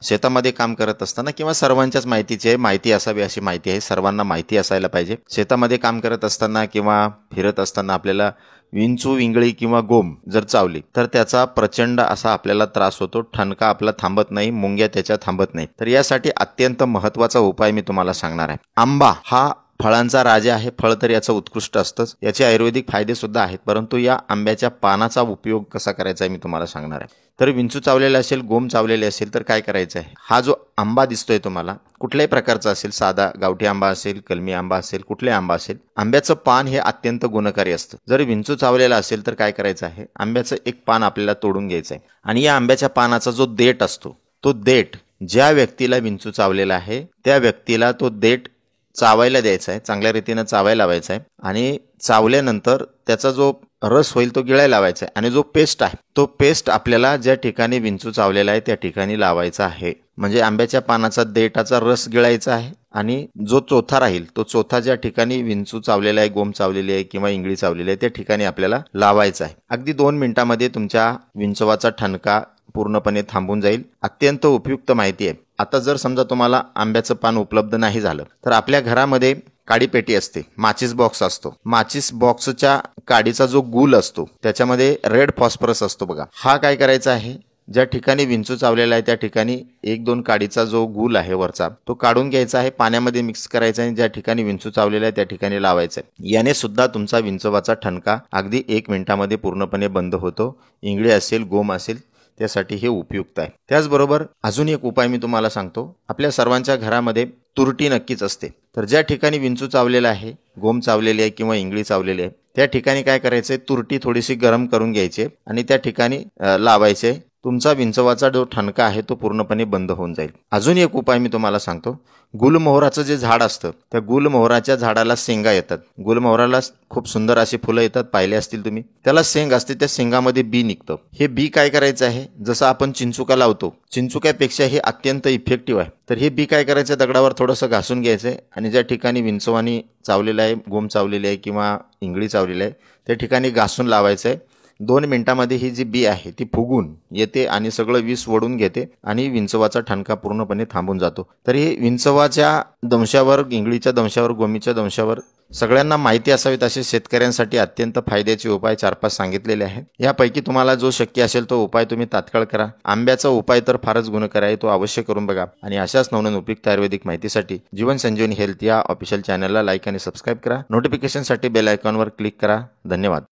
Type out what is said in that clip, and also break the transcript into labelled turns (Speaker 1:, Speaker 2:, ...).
Speaker 1: शेतामध्ये काम करत असताना किंवा सर्वांच्याच माहितीची आहे, माहिती असावी अशी माहिती आहे, सर्वांना माहिती असायला पाहिजे। शेतामध्ये काम करत असताना किंवा फिरत असताना आपल्याला विंचू, विंगळी किंवा गोम जर चावली तर त्याचा प्रचंड असा आपल्याला त्रास होतो, ठणका आपला थांबत नाही, मुंग्या त्याच्या थांबत नाही। तर यासाठी अत्यंत महत्त्वाचा उपाय मी तुम्हाला सांगणार आहे। आंबा हा फळांचा राजा आहे, फळ तर याचं उत्कृष्ट असतंच, याचे आयुर्वेदिक फायदे सुद्धा आहेत, परंतु या आंब्याच्या पानाचा उपयोग कसा करायचा आहे मी तुम्हाला सांगणार आहे। तर विंचू चावलेला असेल, गोम चावलेले असेल तर काय करायचं आहे, हा जो आंबा दिसतोय तुम्हाला कुठल्याही प्रकारचा असेल, साधा गावठी आंबा असेल, कलमी आंबा असेल, कुठले आंबा असेल, आंब्याचं पान हे अत्यंत गुणकारी असतं। जर विंचू चावलेला असेल तर काय करायचं आहे, आंब्याचं एक पान आपल्याला तोडून घ्यायचं आहे आणि या आंब्याच्या पानाचा जो देठ असतो तो देठ ज्या व्यक्तीला विंचू चावलेला आहे त्या व्यक्तीला तो देठ चावायला द्यायचा आहे, चांगल्या रीतीने चावायला लावायचा आहे आणि चावल्यानंतर त्याचा जो रस होईल तो गिळायला लावायचा आहे आणि जो पेस्ट आहे तो पेस्ट आपल्याला ज्या ठिकाणी विंचू चावलेला आहे त्या ठिकाणी लावायचा आहे। म्हणजे आंब्याच्या पानाचा देठाचा रस गिळायचा आहे आणि जो चोथा राहील तो चोथा ज्या ठिकाणी विंचू चावलेला आहे, गोम चावलेली आहे किंवा इंगळी चावलेली आहे त्या ठिकाणी आपल्याला लावायचा आहे। अगदी 2 मिनिटांमध्ये तुमच्या विंचवाचा ठणका पूर्णपणे थांबून जाईल। अत्यंत उपयुक्त माहिती आहे। आता जर समजा तुम्हाला आंब्याचं पान उपलब्ध नाही झालं तर आपल्या घरामध्ये काडी पेटी असते, माचीस बॉक्स असतो, माचीस बॉक्सच्या काडीचा जो गूल असतो त्याच्यामध्ये रेड फॉस्फरस असतो बघा, हा काय करायचा आहे, ज्या ठिकाणी विंचू चावलेला आहे त्या ठिकाणी 1-2 काडीचा जो गूल आहे वरचा तो काढून घ्यायचा आहे, पाण्यामध्ये मिक्स करायचा आणि ज्या ठिकाणी विंचू चावलेला आहे त्या ठिकाणी लावायचा आहे। याने सुद्धा तुमचा विंचवाचा ठणका अगदी 1 मिनिटामध्ये पूर्णपणे बंद होतो। इंगळी असेल, गोम असेल त्यासाठी हे उपयुक्त आहे। त्याचबरोबर अजून एक उपाय मी तुम्हाला सांगतो, आपल्या सर्वांच्या घरामध्ये तुरटी नक्कीच असते, तर ज्या ठिकाणी विंचू चावलेला आहे, गोम चावलेली आहे किंवा इंगळी चावलेली आहे त्या ठिकाणी काय करायचंय, तुरटी थोडीशी गरम करून घ्यायची आणि त्या ठिकाणी लावायचे, तुमचा विंचवाचा जो ठणका आहे तो पूर्णपणे बंद होऊन जाईल। अजून एक उपाय मी तुम्हाला सांगतो, गुलमोहराचं जे झाड असतं त्या गुलमोहराच्या झाडाला शेंगा येतात, गुलमोहराला खूप सुंदर अशी फुलं येतात, पाहिले असतील तुम्ही, त्याला शेंग असते, त्या शेंगामध्ये बी निघतं। हे बी काय करायचं आहे, जसं आपण चिंचुका लावतो, चिंचुक्यापेक्षा हे अत्यंत इफेक्टिव्ह आहे, तर हे बी काय करायचं, दगडावर थोडंसं घासून घ्यायचंय आणि ज्या ठिकाणी विंचवानी चावलेलं आहे, गोम चावलेली आहे किंवा इंगळी चावलेली आहे त्या ठिकाणी घासून लावायचंय। 2 मिनिटांमध्ये ही जी बी आहे ती फुगून येते आणि सगळं विष ओढून घेते आणि विंचवाचा ठणका पूर्णपणे थांबून जातो। तर हे विंचवाच्या दंशावर, इंगळीच्या दंशावर, गोमीच्या दंशावर सगळ्यांना माहिती असावीत असे शेतकऱ्यांसाठी अत्यंत फायद्याचे उपाय 4-5 सांगितलेले आहेत। यापैकी तुम्हाला जो शक्य असेल तो उपाय तुम्ही तात्काळ करा। आंब्याचा उपाय तर फारच गुणकारी आहे, तो अवश्य करून बघा आणि अशाच नवनवीन उपयुक्त आयुर्वेदिक माहितीसाठी जीवन संजीवनी हेल्थ या ऑफिशियल चॅनलला लाईक आणि सबस्क्राईब करा। नोटिफिकेशनसाठी बेल आयकॉनवर क्लिक करा। धन्यवाद।